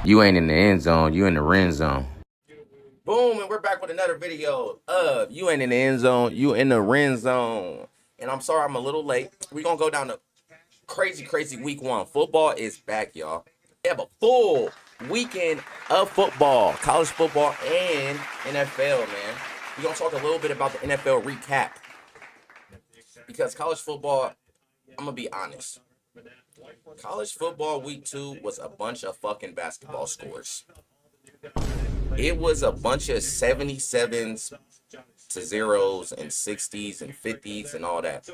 You ain't in the end zone. You in the Ren zone. Boom, and we're back with another video of You Ain't in the End Zone, You in the Ren Zone. And I'm sorry I'm a little late. We're going to go down to crazy week one. Football is back, y'all. We have a full weekend of football, college football and NFL, man. We're going to talk a little bit about the NFL recap. Because college football, I'm going to be honest. College football week 2 was a bunch of fucking basketball scores. It was a bunch of 77s to zeros and 60s and 50s and all that.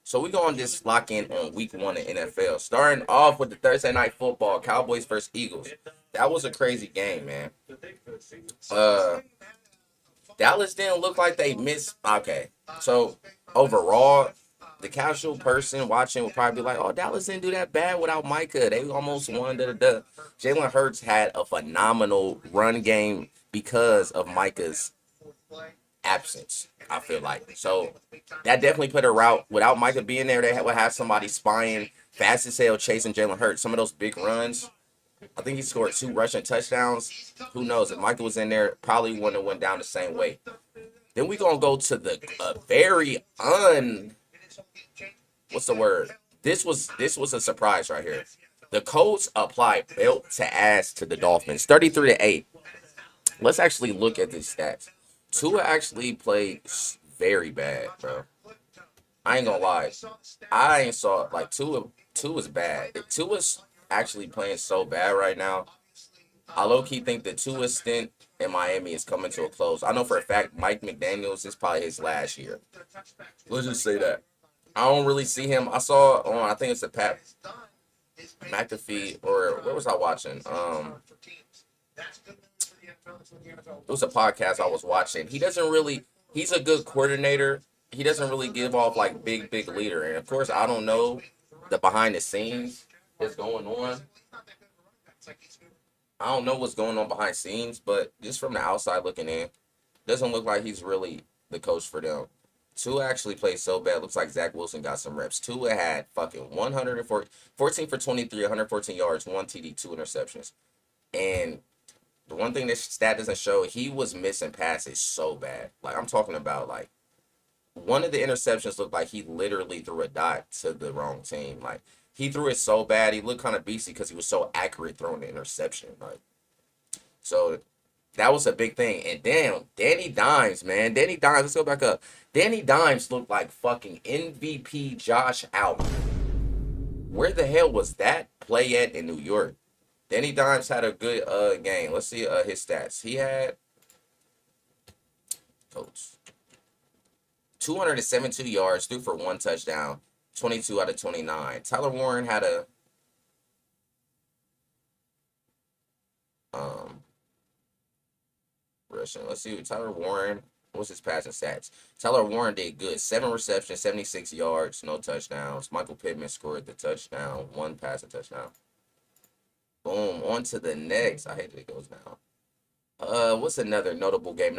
So we're going to just lock in on week 1 of NFL. Starting off with the Thursday night football, Cowboys versus Eagles. That was a crazy game, man. Dallas didn't look like they missed. Okay, so overall, the casual person watching would probably be like, oh, Dallas didn't do that bad without Micah. They almost won. Jalen Hurts had a phenomenal run game because of Micah's absence, I feel like. So that definitely put a route. Without Micah being there, they would have somebody spying fast as hell chasing Jalen Hurts. Some of those big runs, I think he scored 2 rushing touchdowns. Who knows? If Micah was in there, probably wouldn't have went down the same way. Then we going to go to the what's the word? This was a surprise right here. The Colts applied belt to ass to the Dolphins, 33-8. Let's actually look at these stats. Tua actually played very bad, bro. I ain't gonna lie. I ain't saw like Tua's bad. Tua's actually playing so bad right now. I low-key think the Tua stint in Miami is coming to a close. I know for a fact Mike McDaniels is probably his last year. Let's just say that. I don't really see him. I saw on, I think it's the Pat McAfee, or where was I watching? It was a podcast I was watching. He's a good coordinator. He doesn't really give off like big leader. And of course, I don't know the behind the scenes that's going on. I don't know what's going on behind scenes, but just from the outside looking in, doesn't look like he's really the coach for them. Tua actually played so bad. Looks like Zach Wilson got some reps. Tua had fucking 14 for 23, 114 yards, 1 TD, 2 interceptions. And the one thing this stat doesn't show, he was missing passes so bad. Like, I'm talking about, like, one of the interceptions looked like he literally threw a dot to the wrong team. Like, he threw it so bad. He looked kind of beastly because he was so accurate throwing the interception. Like, so that was a big thing. And damn, Danny Dimes, man. Danny Dimes, let's go back up. Danny Dimes looked like fucking MVP Josh Allen. Where the hell was that play at in New York? Danny Dimes had a good game. Let's see his stats. He had 272 yards, threw for 1 touchdown, 22 out of 29. Tyler Warren had a rushing. Let's see. Tyler Warren, what's his passing stats? Tyler Warren did good. 7 receptions, 76 yards, no touchdowns. Michael Pittman scored the touchdown, 1 passing touchdown. Boom. On to the next. I hate that it goes down. What's another notable game?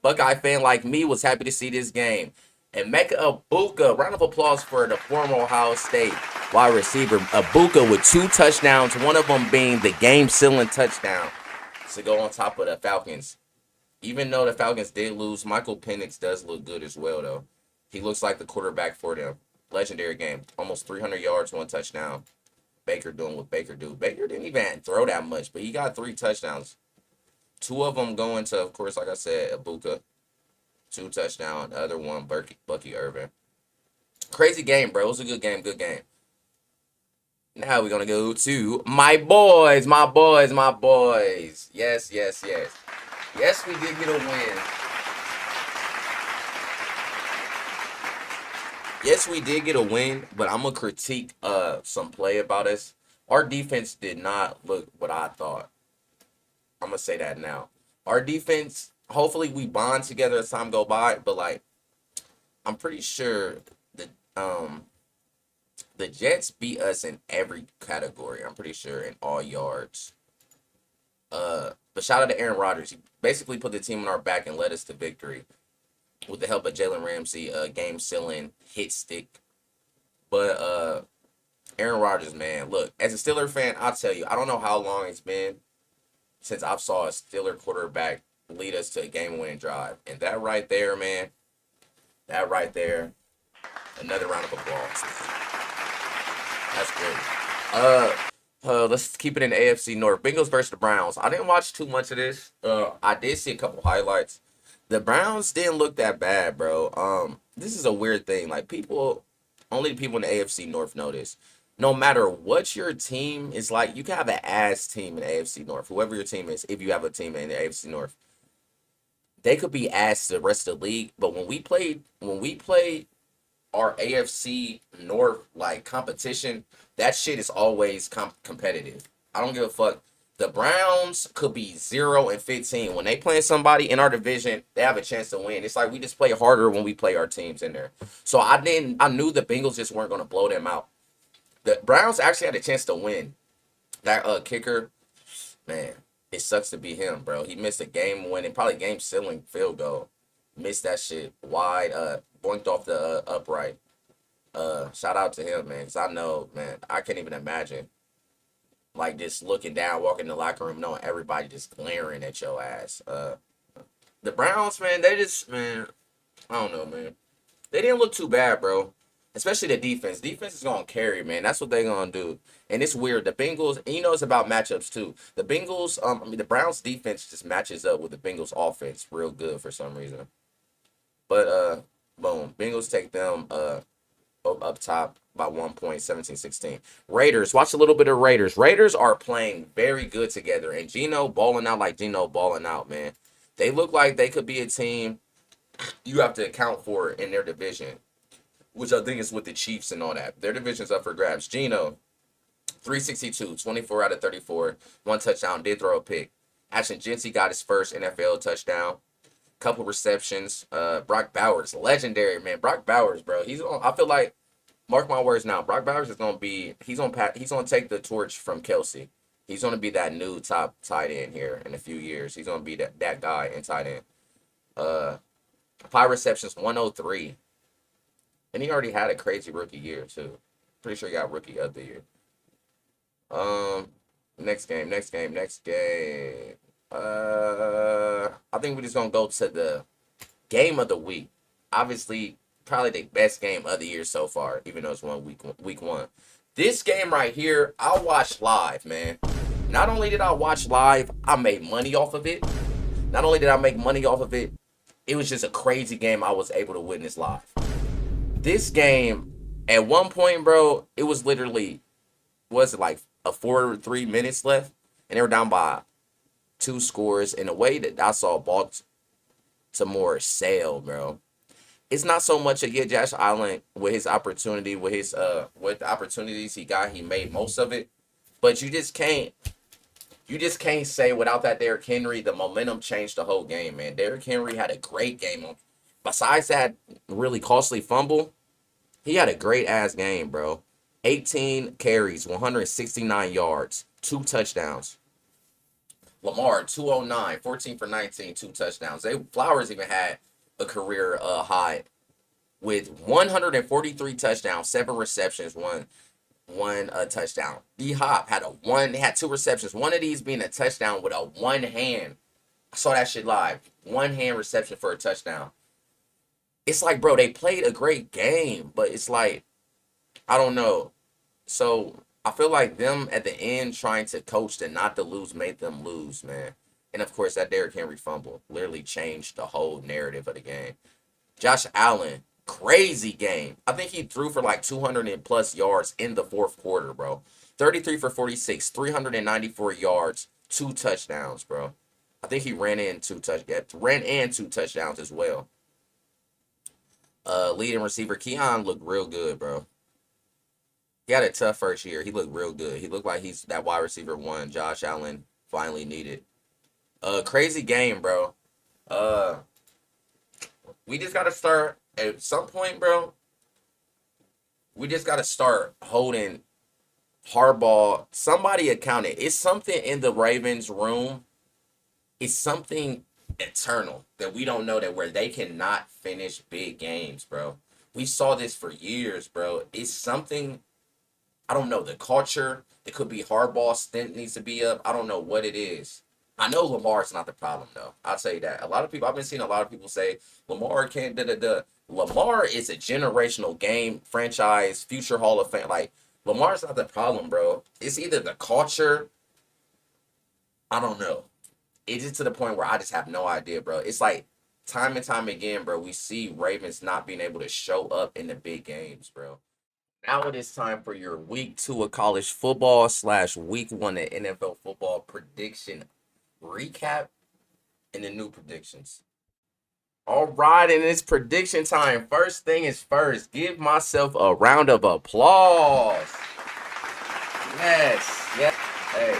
Buckeye fan like me was happy to see this game. And Emeka Egbuka, round of applause for the former Ohio State wide receiver Egbuka with 2 touchdowns, one of them being the game-sealing touchdown to go on top of the Falcons. Even though the Falcons did lose, Michael Penix does look good as well, though. He looks like the quarterback for them. Legendary game. Almost 300 yards, 1 touchdown. Baker doing what Baker do. Baker didn't even throw that much, but he got 3 touchdowns. 2 of them going to, of course, like I said, Egbuka. 2 touchdowns. The other one, Bucky Irvin. Crazy game, bro. It was a good game. Now we're going to go to my boys. Yes. Yes, we did get a win. Yes, we did get a win, but I'm going to critique some play about us. Our defense did not look what I thought. I'm going to say that now. Our defense, hopefully we bond together as time go by, but, like, I'm pretty sure that the Jets beat us in every category. I'm pretty sure in all yards. But shout out to Aaron Rodgers. He basically put the team on our back and led us to victory with the help of Jalen Ramsey, game-sealing hit stick. But Aaron Rodgers, man. Look, as a Steeler fan, I'll tell you, I don't know how long it's been since I've saw a Steeler quarterback lead us to a game-winning drive. And that right there, man, that right there, another round of applause. That's great. Let's keep it in the AFC North. Bengals versus the Browns. I didn't watch too much of this. I did see a couple highlights. The Browns didn't look that bad, bro. This is a weird thing. Like only the people in the AFC North know this. No matter what your team is like, you can have an ass team in the AFC North. Whoever your team is, if you have a team in the AFC North, they could be ass to the rest of the league. But when we played our AFC North like competition, that shit is always competitive. I don't give a fuck. The Browns could be 0-15 when they play somebody in our division. They have a chance to win. It's like we just play harder when we play our teams in there. So I knew the Bengals just weren't gonna blow them out. The Browns actually had a chance to win. That kicker, man, it sucks to be him, bro. He missed a game-winning, probably game-sealing field goal. Missed that shit wide, boinked off the upright. Shout out to him, man, because I know, man, I can't even imagine, like, just looking down, walking in the locker room, knowing everybody just glaring at your ass. The Browns, man, man, I don't know, man. They didn't look too bad, bro. Especially the defense. Defense is going to carry, man. That's what they're going to do. And it's weird. The Bengals, and you know it's about matchups, too. The Bengals, the Browns defense just matches up with the Bengals offense real good for some reason. But, boom. Bengals take them up top by 1 point, 17-16. Raiders, watch a little bit of Raiders. Raiders are playing very good together. And Geno balling out like Geno balling out, man. They look like they could be a team you have to account for in their division, which I think is with the Chiefs and all that. Their division's up for grabs. Geno, 362, 24 out of 34, 1 touchdown, did throw a pick. Ashton Jeanty got his first NFL touchdown. Couple receptions. Brock Bowers, legendary, man. Brock Bowers, bro. I feel like, mark my words now, Brock Bowers is gonna be, he's gonna take the torch from Kelsey. He's gonna be that new top tight end here in a few years. He's gonna be that guy in tight end. 5 receptions, 103. And he already had a crazy rookie year too. Pretty sure he got rookie of the year. Next game. I think we're just gonna go to the game of the week. Obviously, probably the best game of the year so far, even though it's week one. This game right here, I watched live, man. Not only did I watch live, I made money off of it. Not only did I make money off of it, it was just a crazy game I was able to witness live. This game, at one point, bro, it was literally, was it like a 4-3 minutes left? And they were down by 2 scores in a way that I saw Baltimore sail, bro. It's not so much against Josh Allen with his opportunity, with the opportunities he got, he made most of it. But you just can't say without that Derrick Henry, the momentum changed the whole game, man. Derrick Henry had a great game. Besides that really costly fumble, he had a great-ass game, bro. 18 carries, 169 yards, 2 touchdowns. Lamar, 209, 14 for 19, 2 touchdowns. Flowers even had a career high with 143 touchdowns, 7 receptions, one touchdown. D-Hop had 2 receptions. One of these being a touchdown with a one hand. I saw that shit live. One hand reception for a touchdown. It's like, bro, they played a great game, but it's like, I don't know. So I feel like them at the end trying to coach and not to lose made them lose, man. And of course, that Derrick Henry fumble literally changed the whole narrative of the game. Josh Allen, crazy game. I think he threw for like 200 and plus yards in the 4th quarter, bro. 33 for 46, 394 yards, 2 touchdowns, bro. I think he ran in 2 touchdowns as well. Leading receiver Keon looked real good, bro. He had a tough first year. He looked real good. He looked like he's that wide receiver 1 Josh Allen finally needed. Crazy game, bro. We just gotta start at some point, bro. We just gotta start holding Harbaugh, somebody accounted. It's something in the Ravens room. It's something eternal that we don't know, that where they cannot finish big games, bro. We saw this for years, bro. It's something I don't know the culture. It could be Hardball stint needs to be up. I don't know what it is. I know Lamar's not the problem though. I'll tell you that. A lot of people I've been seeing a lot of people say Lamar can't da da da. Lamar is a generational game franchise, future Hall of Fame. Like Lamar's not the problem, bro. It's either the culture. I don't know. It's just to the point where I just have no idea, bro. It's like time and time again, bro. We see Ravens not being able to show up in the big games, bro. Now it is time for your week 2 of college football / week 1 of NFL football prediction recap and the new predictions. All right, and it's prediction time. First thing is first. Give myself a round of applause. Yes. Yes. Hey.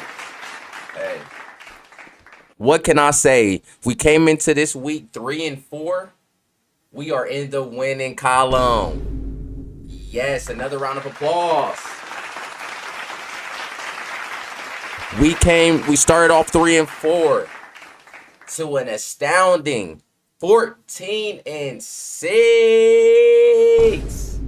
What can I say? We came into this week 3 and 4. We are in the winning column. Yes, another round of applause. We started off 3 and 4 to an astounding 14 and 6.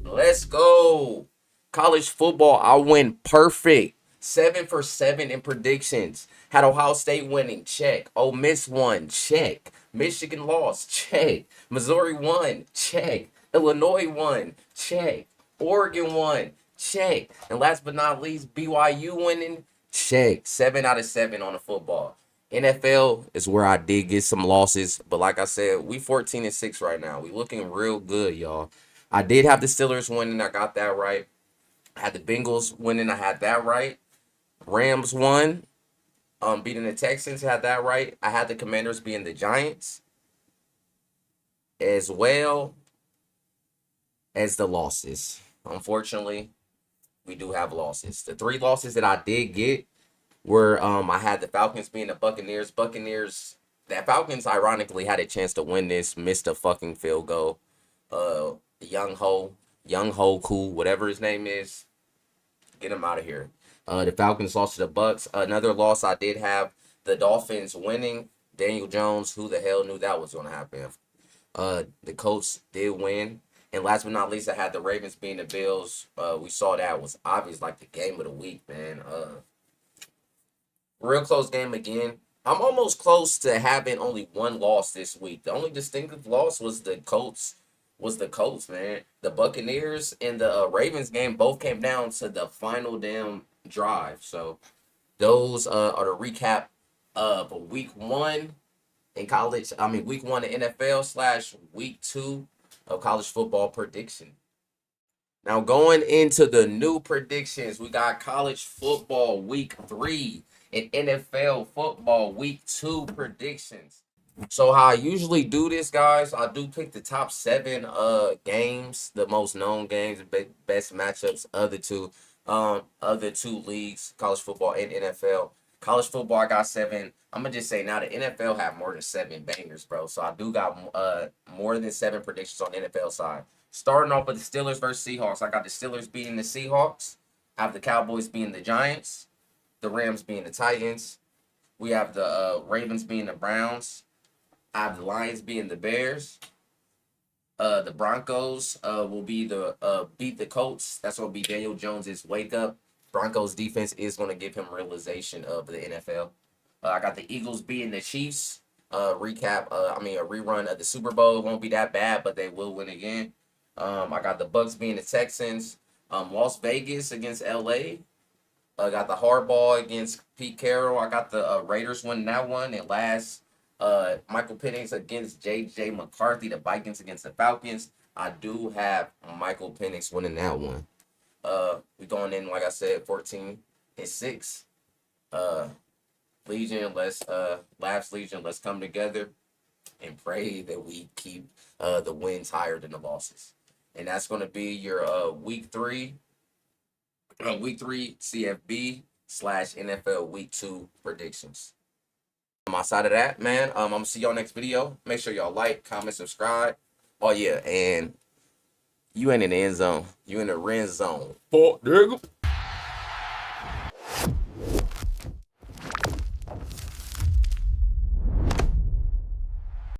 Let's go. College football, I went perfect. 7 for 7 in predictions. Had Ohio State winning, check. Ole Miss won, check. Michigan lost, check. Missouri won, check. Illinois won, check. Oregon won, check. And last but not least, BYU winning, check. 7 out of 7 on the football. NFL is where I did get some losses, but like I said, we 14 and 6 right now. We looking real good, y'all. I did have the Steelers winning. I got that right. I had the Bengals winning. I had that right. Rams won. Beating the Texans, had that right. I had the Commanders being the Giants, as well as the losses. Unfortunately, we do have losses. The 3 losses that I did get were I had the Falcons being the Buccaneers. That Falcons ironically had a chance to win this, missed a fucking field goal. Young Ho Cool, whatever his name is, get him out of here. The Falcons lost to the Bucks. Another loss I did have the Dolphins winning. Daniel Jones, who the hell knew that was going to happen? The Colts did win. And last but not least, I had the Ravens being the Bills. We saw that was obvious, like the game of the week, man. Real close game again. I'm almost close to having only 1 loss this week. The only distinctive loss was the Colts. Man. The Buccaneers and the Ravens game both came down to the final damn drive. So those are the recap of week 1 in college. Week 1 in NFL / week 2 of college football prediction. Now going into the new predictions, we got college football week 3 and NFL football week 2 predictions. So how I usually do this, guys, I do pick the top 7 games, the most known games, best matchups of the two leagues, college football and NFL. College football, I got 7. I'm gonna just say now the NFL have more than 7 bangers, bro. So I do got more than 7 predictions on the NFL side. Starting off with the Steelers versus Seahawks, I got the Steelers beating the Seahawks. I have the Cowboys beating the Giants, the Rams beating the Titans. We have the Ravens beating the Browns. I have the Lions beating the Bears. The Broncos will be beat the Colts. That's going to be Daniel Jones's wake up. Broncos defense is going to give him realization of the NFL. I got the Eagles beating the Chiefs. A rerun of the Super Bowl. It won't be that bad, but they will win again. I got the Bucks beating the Texans. Las Vegas against LA. I got the Hardball against Pete Carroll. I got the Raiders winning that one. And last, Michael Penix against J.J. McCarthy, the Vikings against the Falcons. I do have Michael Penix winning that one. We going in, like I said, 14 and 6. Legion, Labs Legion, let's come together and pray that we keep the wins higher than the losses. And that's going to be your week 3 CFB / NFL week 2 predictions. Outside of that, man, I'm going to see y'all next video. Make sure y'all like, comment, subscribe. Oh, yeah, and you ain't in the end zone. You in the Ren zone. Fuck, nigga.